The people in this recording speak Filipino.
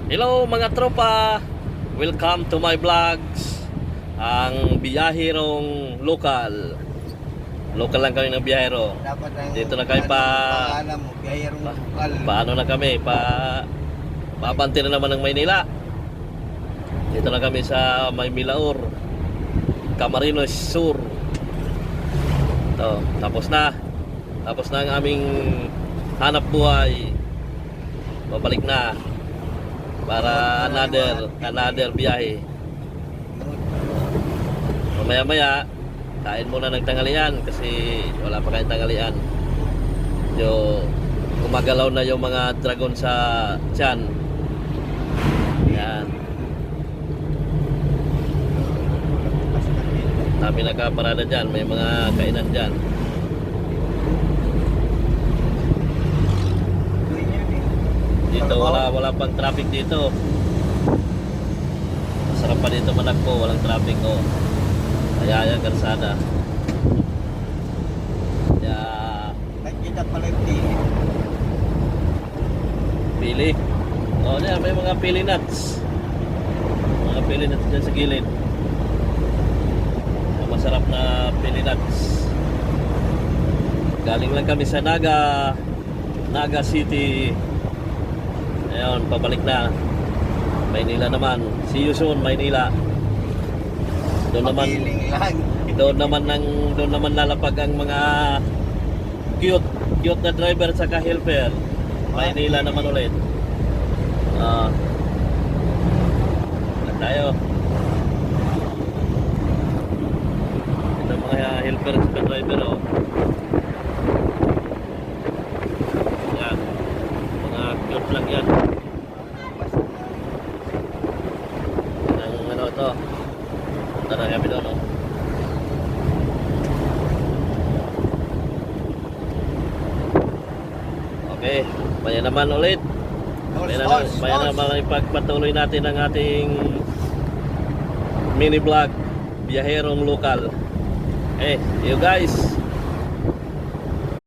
Hello mga tropa, welcome to my vlogs. Ang biyahirong lokal. Lokal lang kami ng biyahero. Dito na kami paano na kami paabante na naman ng Maynila. Dito na kami sa Maymilaor, Camarines Sur. Tapos na ang aming hanap buhay. Babalik na para another biyahe. Mamaya kain muna ng tanghalian kasi wala pa kayong tanghalian. Gumagalaw na yung mga dragon sa tiyan. Yan. Dami nakaparada dyan, may mga kainan dyan. Dito wala pang traffic dito. Masarap pa dito manakbo, walang traffic ko. Kaya karsada. Kaya nakita pala yung pili. Pili. Yan, may mga pili nuts. Mga pili nuts dyan sa gilid. Masarap na pili nuts. Galing lang kami sa Naga City. Ayun, pabalik na. Maynila naman. See you soon, Maynila. Doon naman lalapag ang mga cute na driver sa helper. Maynila naman ulit. Tayo. Ito mga helper sa driver, oh. Yan. Mga cute lang yan. Ito. Punta na kami doon, oh. Okay, maya naman ulit. Maya naman ipagpatuloy natin ang ating mini vlog biyaherong lokal. See you guys.